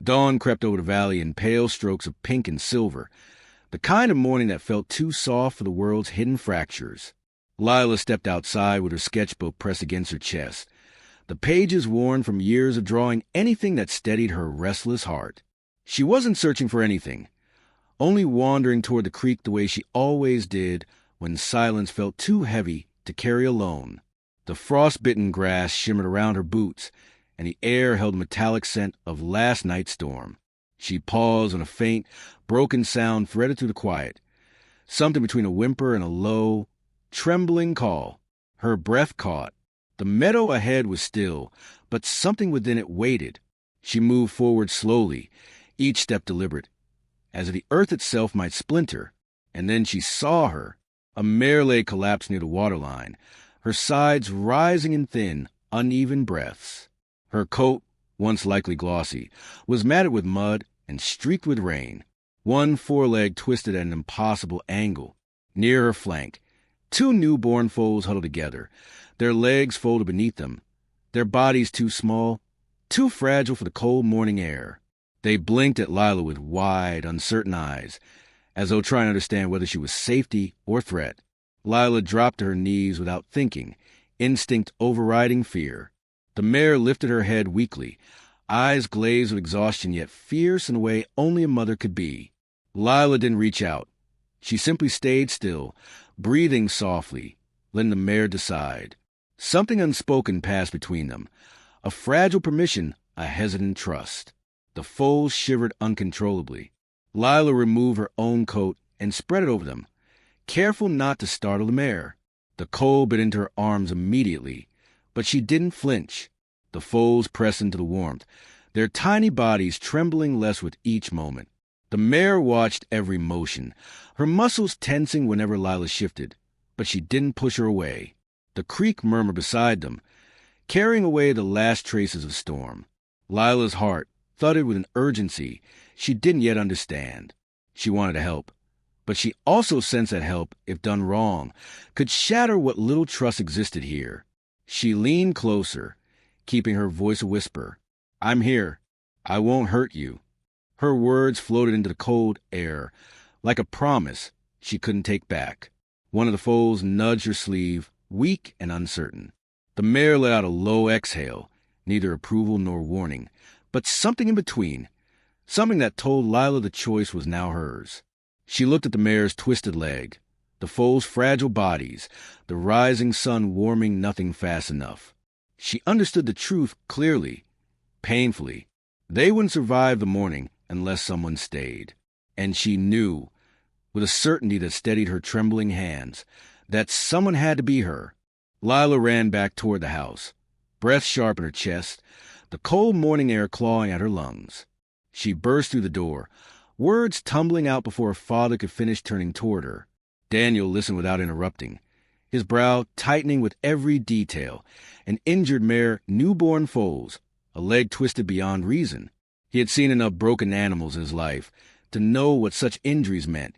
Dawn crept over the valley in pale strokes of pink and silver, the kind of morning that felt too soft for the world's hidden fractures. Lila stepped outside with her sketchbook pressed against her chest, the pages worn from years of drawing anything that steadied her restless heart. She wasn't searching for anything, only wandering toward the creek the way she always did when silence felt too heavy to carry alone. The frost-bitten grass shimmered around her boots, and the air held a metallic scent of last night's storm. She paused when a faint, broken sound threaded through the quiet, something between a whimper and a low, trembling call. Her breath caught. The meadow ahead was still, but something within it waited. She moved forward slowly, each step deliberate, as if the earth itself might splinter. And then she saw her. A mare lay collapsed near the waterline, her sides rising in thin, uneven breaths. Her coat, once likely glossy, was matted with mud and streaked with rain. One foreleg twisted at an impossible angle. Near her flank, two newborn foals huddled together, their legs folded beneath them, their bodies too small, too fragile for the cold morning air. They blinked at Lila with wide, uncertain eyes, as though trying to understand whether she was safety or threat. Lila dropped to her knees without thinking, instinct overriding fear. The mare lifted her head weakly, eyes glazed with exhaustion yet fierce in a way only a mother could be. Lila didn't reach out. She simply stayed still, breathing softly, letting the mare decide. Something unspoken passed between them, a fragile permission, a hesitant trust. The foals shivered uncontrollably. Lila removed her own coat and spread it over them, careful not to startle the mare. The cold bit into her arms immediately, but she didn't flinch. The foals pressed into the warmth, their tiny bodies trembling less with each moment. The mare watched every motion, her muscles tensing whenever Lila shifted, but she didn't push her away. The creek murmured beside them, carrying away the last traces of storm. Lila's heart thudded with an urgency she didn't yet understand. She wanted to help, but she also sensed that help, if done wrong, could shatter what little trust existed here. She leaned closer, keeping her voice a whisper. "I'm here. I won't hurt you." Her words floated into the cold air, like a promise she couldn't take back. One of the foals nudged her sleeve, weak and uncertain. The mare let out a low exhale, neither approval nor warning, but something in between, something that told Lila the choice was now hers. She looked at the mare's twisted leg, the foal's fragile bodies, the rising sun warming nothing fast enough. She understood the truth clearly, painfully. They wouldn't survive the morning unless someone stayed. And she knew, with a certainty that steadied her trembling hands, that someone had to be her. Lila ran back toward the house, breath sharp in her chest, the cold morning air clawing at her lungs. She burst through the door, words tumbling out before her father could finish turning toward her. Daniel listened without interrupting, his brow tightening with every detail. An injured mare, newborn foals, a leg twisted beyond reason. He had seen enough broken animals in his life to know what such injuries meant,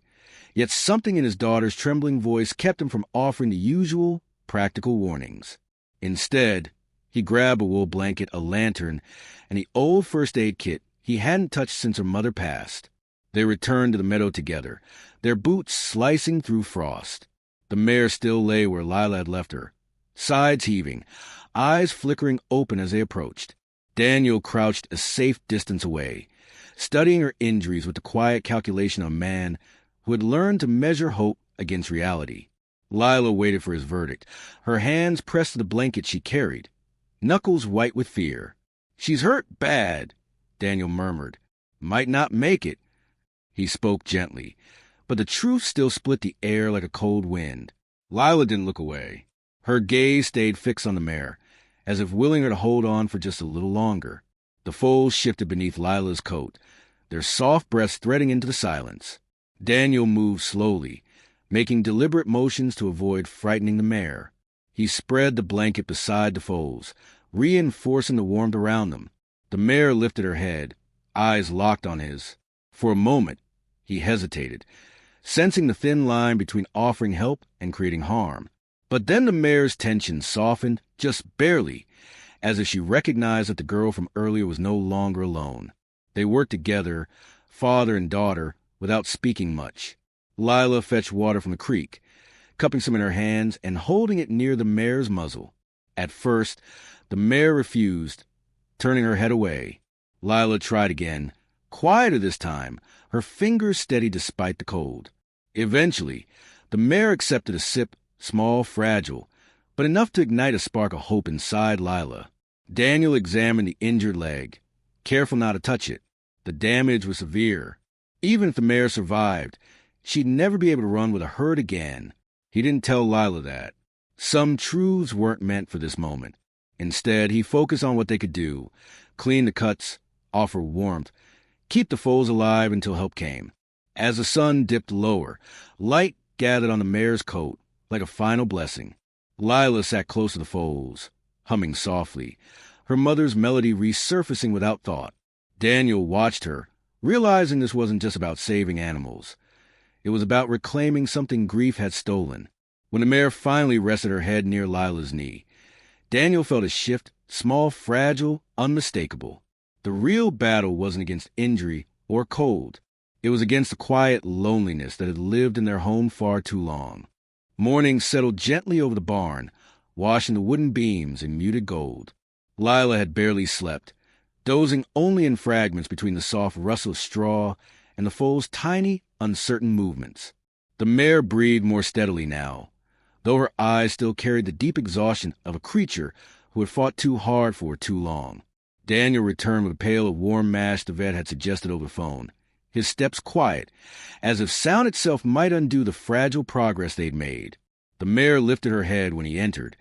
yet something in his daughter's trembling voice kept him from offering the usual, practical warnings. Instead, he grabbed a wool blanket, a lantern, and the old first aid kit he hadn't touched since her mother passed. They returned to the meadow together, their boots slicing through frost. The mare still lay where Lila had left her, sides heaving, eyes flickering open as they approached. Daniel crouched a safe distance away, studying her injuries with the quiet calculation of a man who had learned to measure hope against reality. Lila waited for his verdict, her hands pressed to the blanket she carried, knuckles white with fear. "She's hurt bad," Daniel murmured. "Might not make it." He spoke gently, but the truth still split the air like a cold wind. Lila didn't look away. Her gaze stayed fixed on the mare, as if willing her to hold on for just a little longer. The foals shifted beneath Lila's coat, their soft breaths threading into the silence. Daniel moved slowly, making deliberate motions to avoid frightening the mare. He spread the blanket beside the foals, reinforcing the warmth around them. The mare lifted her head, eyes locked on his. For a moment, he hesitated, sensing the thin line between offering help and creating harm. But then the mare's tension softened, just barely, as if she recognized that the girl from earlier was no longer alone. They worked together, father and daughter, without speaking much. Lila fetched water from the creek, cupping some in her hands and holding it near the mare's muzzle. At first, the mare refused, turning her head away. Lila tried again, quieter this time, her fingers steady despite the cold. Eventually, the mare accepted a sip, small, fragile, but enough to ignite a spark of hope inside Lila. Daniel examined the injured leg, careful not to touch it. The damage was severe. Even if the mare survived, she'd never be able to run with a herd again. He didn't tell Lila that. Some truths weren't meant for this moment. Instead, he focused on what they could do: clean the cuts, offer warmth, keep the foals alive until help came. As the sun dipped lower, light gathered on the mare's coat like a final blessing. Lila sat close to the foals, humming softly, her mother's melody resurfacing without thought. Daniel watched her, realizing this wasn't just about saving animals. It was about reclaiming something grief had stolen. When the mare finally rested her head near Lila's knee, Daniel felt a shift, small, fragile, unmistakable. The real battle wasn't against injury or cold. It was against the quiet loneliness that had lived in their home far too long. Morning settled gently over the barn, washing the wooden beams in muted gold. Lila had barely slept, dozing only in fragments between the soft rustle of straw and the foal's tiny, uncertain movements. The mare breathed more steadily now, though her eyes still carried the deep exhaustion of a creature who had fought too hard for too long. Daniel returned with a pail of warm mash the vet had suggested over the phone, his steps quiet, as if sound itself might undo the fragile progress they'd made. The mare lifted her head when he entered,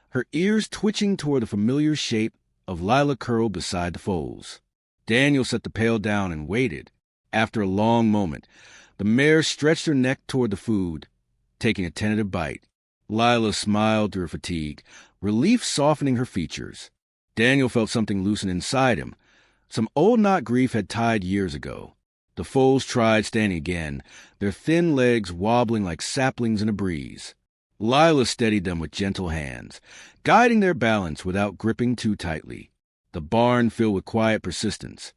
her ears twitching toward the familiar shape of Lila curled beside the foals. Daniel set the pail down and waited. After a long moment, the mare stretched her neck toward the food, taking a tentative bite. Lila smiled through her fatigue, relief softening her features. Daniel felt something loosen inside him. Some old knot grief had tied years ago. The foals tried standing again, their thin legs wobbling like saplings in a breeze. Lila steadied them with gentle hands, guiding their balance without gripping too tightly. The barn filled with quiet persistence.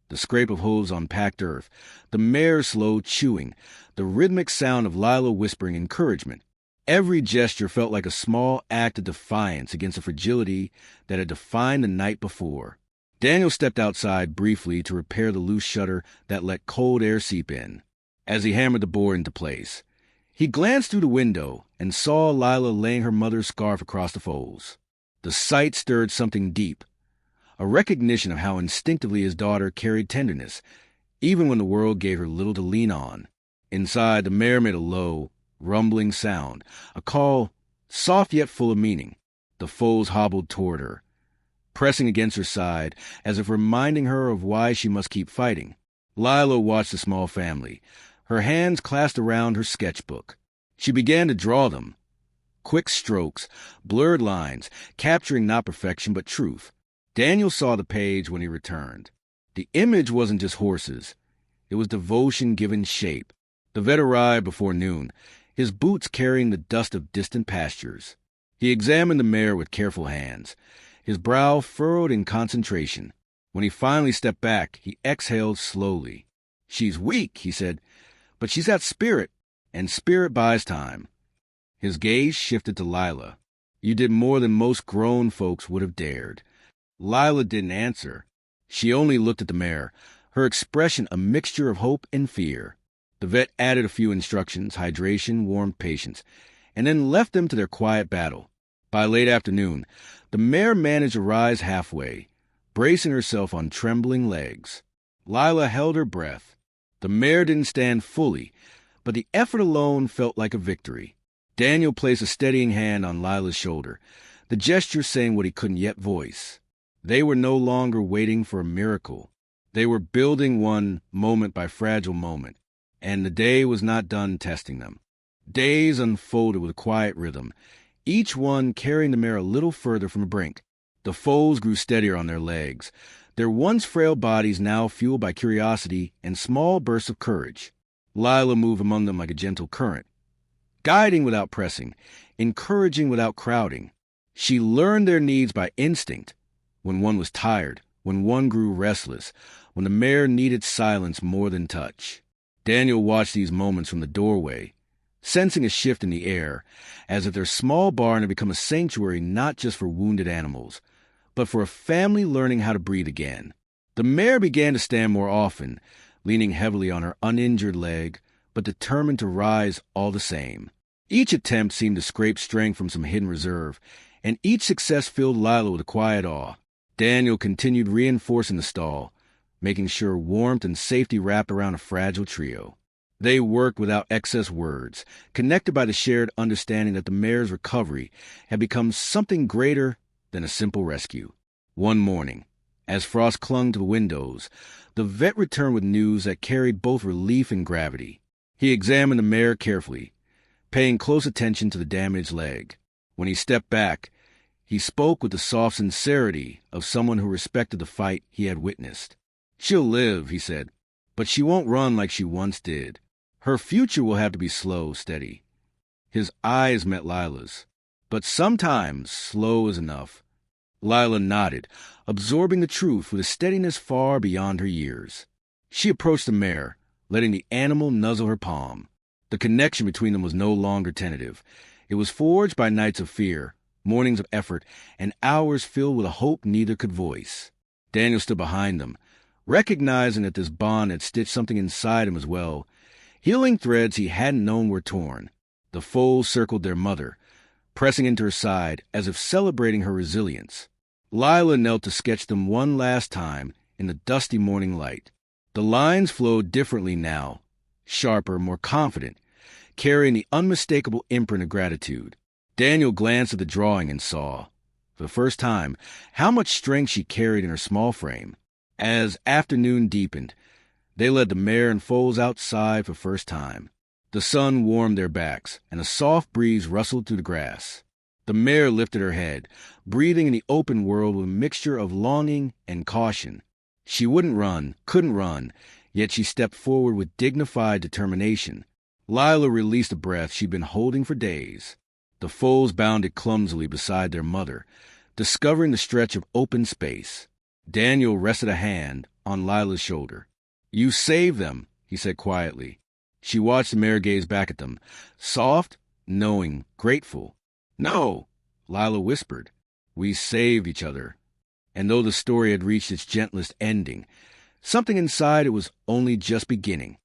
The scrape of hooves on packed earth, the mare's slow chewing, the rhythmic sound of Lila whispering encouragement. Every gesture felt like a small act of defiance against the fragility that had defined the night before. Daniel stepped outside briefly to repair the loose shutter that let cold air seep in. As he hammered the board into place, he glanced through the window and saw Lila laying her mother's scarf across the foals. The sight stirred something deep, a recognition of how instinctively his daughter carried tenderness, even when the world gave her little to lean on. Inside, the mare made a low, rumbling sound, a call soft yet full of meaning. The foals hobbled toward her, pressing against her side as if reminding her of why she must keep fighting. Lila watched the small family, her hands clasped around her sketchbook. She began to draw them. Quick strokes, blurred lines, capturing not perfection but truth. Daniel saw the page when he returned. The image wasn't just horses. It was devotion given shape. The vet arrived before noon, his boots carrying the dust of distant pastures. He examined the mare with careful hands, his brow furrowed in concentration. When he finally stepped back, he exhaled slowly. "She's weak," he said, "but she's got spirit, and spirit buys time." His gaze shifted to Lila. "You did more than most grown folks would have dared." Lila didn't answer. She only looked at the mare, her expression a mixture of hope and fear. The vet added a few instructions: hydration, warmth, patience, and then left them to their quiet battle. By late afternoon, the mare managed to rise halfway, bracing herself on trembling legs. Lila held her breath. The mare didn't stand fully, but the effort alone felt like a victory. Daniel placed a steadying hand on Lila's shoulder, the gesture saying what he couldn't yet voice. They were no longer waiting for a miracle. They were building one moment by fragile moment, and the day was not done testing them. Days unfolded with a quiet rhythm, each one carrying the mare a little further from the brink. The foals grew steadier on their legs, their once frail bodies now fueled by curiosity and small bursts of courage. Lila moved among them like a gentle current, guiding without pressing, encouraging without crowding. She learned their needs by instinct. When one was tired, when one grew restless, when the mare needed silence more than touch. Daniel watched these moments from the doorway, sensing a shift in the air, as if their small barn had become a sanctuary not just for wounded animals, but for a family learning how to breathe again. The mare began to stand more often, leaning heavily on her uninjured leg, but determined to rise all the same. Each attempt seemed to scrape strength from some hidden reserve, and each success filled Lila with a quiet awe. Daniel continued reinforcing the stall, making sure warmth and safety wrapped around a fragile trio. They worked without excess words, connected by the shared understanding that the mare's recovery had become something greater than a simple rescue. One morning, as frost clung to the windows, the vet returned with news that carried both relief and gravity. He examined the mare carefully, paying close attention to the damaged leg. When he stepped back, he spoke with the soft sincerity of someone who respected the fight he had witnessed. "She'll live," he said, "but she won't run like she once did. Her future will have to be slow, steady." His eyes met Lila's, but sometimes slow is enough. Lila nodded, absorbing the truth with a steadiness far beyond her years. She approached the mare, letting the animal nuzzle her palm. The connection between them was no longer tentative. It was forged by nights of fear, mornings of effort, and hours filled with a hope neither could voice. Daniel stood behind them, recognizing that this bond had stitched something inside him as well. Healing threads he hadn't known were torn. The foals circled their mother, pressing into her side as if celebrating her resilience. Lila knelt to sketch them one last time in the dusty morning light. The lines flowed differently now, sharper, more confident, carrying the unmistakable imprint of gratitude. Daniel glanced at the drawing and saw, for the first time, how much strength she carried in her small frame. As afternoon deepened, they led the mare and foals outside for the first time. The sun warmed their backs, and a soft breeze rustled through the grass. The mare lifted her head, breathing in the open world with a mixture of longing and caution. She wouldn't run, couldn't run, yet she stepped forward with dignified determination. Lila released a breath she'd been holding for days. The foals bounded clumsily beside their mother, discovering the stretch of open space. Daniel rested a hand on Lila's shoulder. "You saved them," he said quietly. She watched the mare gaze back at them, soft, knowing, grateful. "No," Lila whispered. "We saved each other." And though the story had reached its gentlest ending, something inside it was only just beginning.